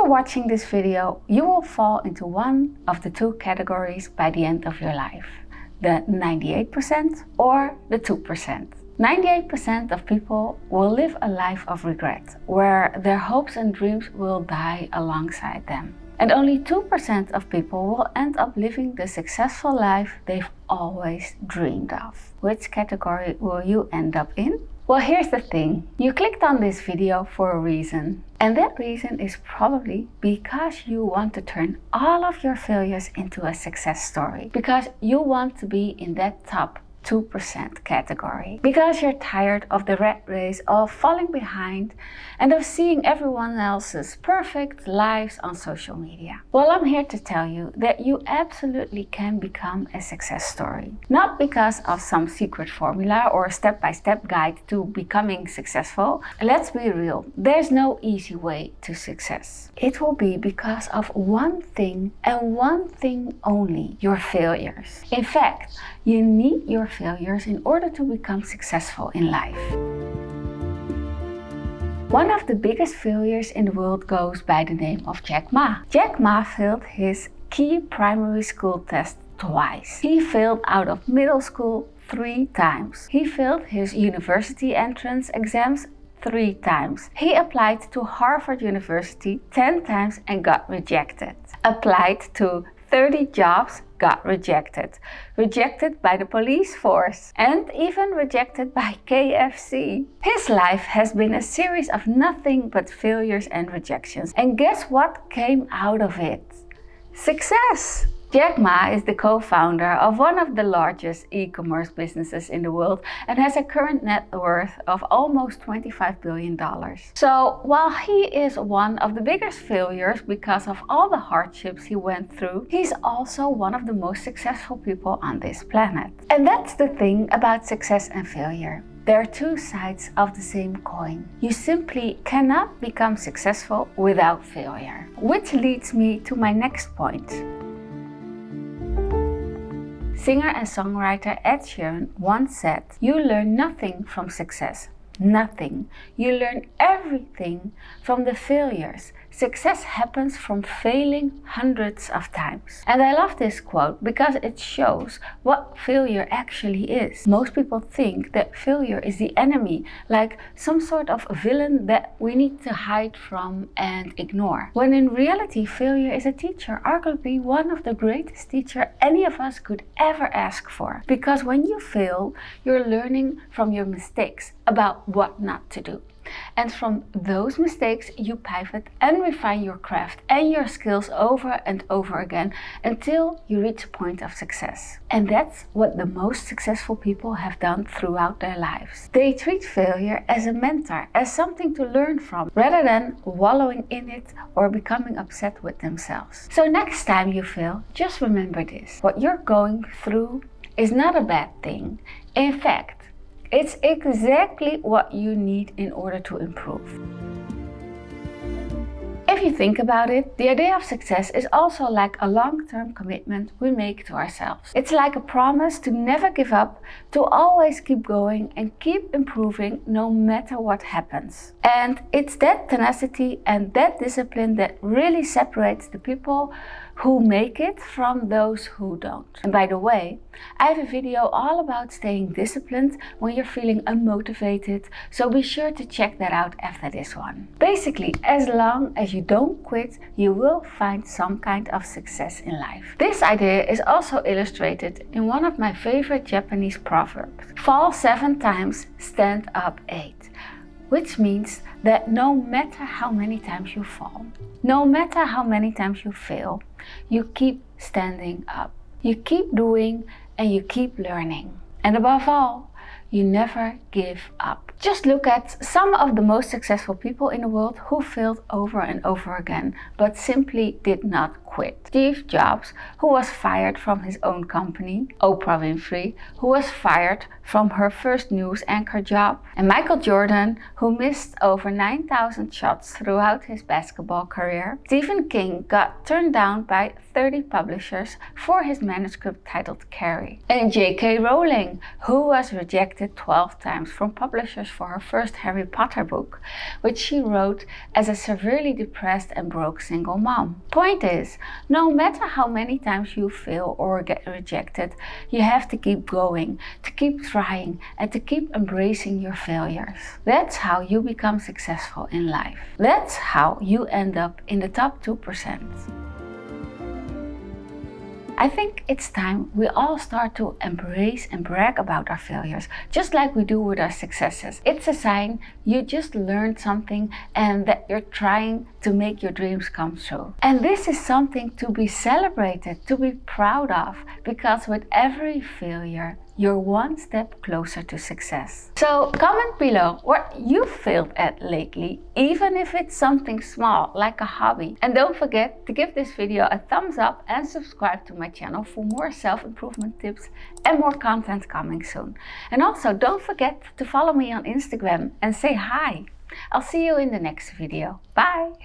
you're watching this video, you will fall into one of the two categories by the end of your life. The 98% or the 2%. 98% of people will live a life of regret, where their hopes and dreams will die alongside them. And only 2% of people will end up living the successful life they've always dreamed of. Which category will you end up in? Well, here's the thing. You clicked on this video for a reason. And that reason is probably because you want to turn all of your failures into a success story. Because you want to be in that top 2% category. Because you're tired of the rat race, of falling behind, and of seeing everyone else's perfect lives on social media. Well, I'm here to tell you that you absolutely can become a success story. Not because of some secret formula or a step-by-step guide to becoming successful. Let's be real, there's no easy way to success. It will be because of one thing and one thing only: your failures. In fact, you need your failures in order to become successful in life. One of the biggest failures in the world goes by the name of Jack Ma. Jack Ma failed his key primary school test twice. He failed out of middle school 3 times. He failed his university entrance exams 3 times. He applied to Harvard University 10 times and got rejected. Applied to 30 jobs, got rejected. Rejected by the police force and even rejected by KFC. His life has been a series of nothing but failures and rejections. And guess what came out of it? Success! Jack Ma is the co-founder of one of the largest e-commerce businesses in the world and has a current net worth of almost $25 billion. So while he is one of the biggest failures because of all the hardships he went through, he's also one of the most successful people on this planet. And that's the thing about success and failure. There are two sides of the same coin. You simply cannot become successful without failure. Which leads me to my next point. Singer and songwriter Ed Sheeran once said, "You learn nothing from success. Nothing. You learn everything from the failures. Success happens from failing hundreds of times." And I love this quote because it shows what failure actually is. Most people think that failure is the enemy, like some sort of villain that we need to hide from and ignore. When in reality, failure is a teacher, arguably one of the greatest teachers any of us could ever ask for. Because when you fail, you're learning from your mistakes about what not to do. And from those mistakes, you pivot and refine your craft and your skills over and over again until you reach a point of success. And that's what the most successful people have done throughout their lives. They treat failure as a mentor, as something to learn from, rather than wallowing in it or becoming upset with themselves. So next time you fail, just remember this: what you're going through is not a bad thing. In fact, it's exactly what you need in order to improve. If you think about it, the idea of success is also like a long-term commitment we make to ourselves. It's like a promise to never give up, to always keep going and keep improving no matter what happens. And it's that tenacity and that discipline that really separates the people who make it from those who don't. And by the way, I have a video all about staying disciplined when you're feeling unmotivated, so be sure to check that out after this one. Basically, as long as you don't quit, you will find some kind of success in life. This idea is also illustrated in one of my favorite Japanese proverbs. Fall 7 times, stand up 8. Which means that no matter how many times you fall, no matter how many times you fail, you keep standing up. You keep doing and you keep learning. And above all, you never give up. Just look at some of the most successful people in the world who failed over and over again, but simply did not quit. Steve Jobs, who was fired from his own company. Oprah Winfrey, who was fired from her first news anchor job. And Michael Jordan, who missed over 9,000 shots throughout his basketball career. Stephen King got turned down by 30 publishers for his manuscript titled Carrie. And J.K. Rowling, who was rejected rejected 12 times from publishers for her first Harry Potter book, which she wrote as a severely depressed and broke single mom. Point is, no matter how many times you fail or get rejected, you have to keep going, to keep trying, and to keep embracing your failures. That's how you become successful in life. That's how you end up in the top 2%. I think it's time we all start to embrace and brag about our failures, just like we do with our successes. It's a sign you just learned something and that you're trying to make your dreams come true. And this is something to be celebrated, to be proud of, because with every failure, you're one step closer to success. So comment below what you failed at lately, even if it's something small like a hobby. And don't forget to give this video a thumbs up and subscribe to my channel for more self-improvement tips and more content coming soon. And also don't forget to follow me on Instagram and say hi. I'll see you in the next video. Bye!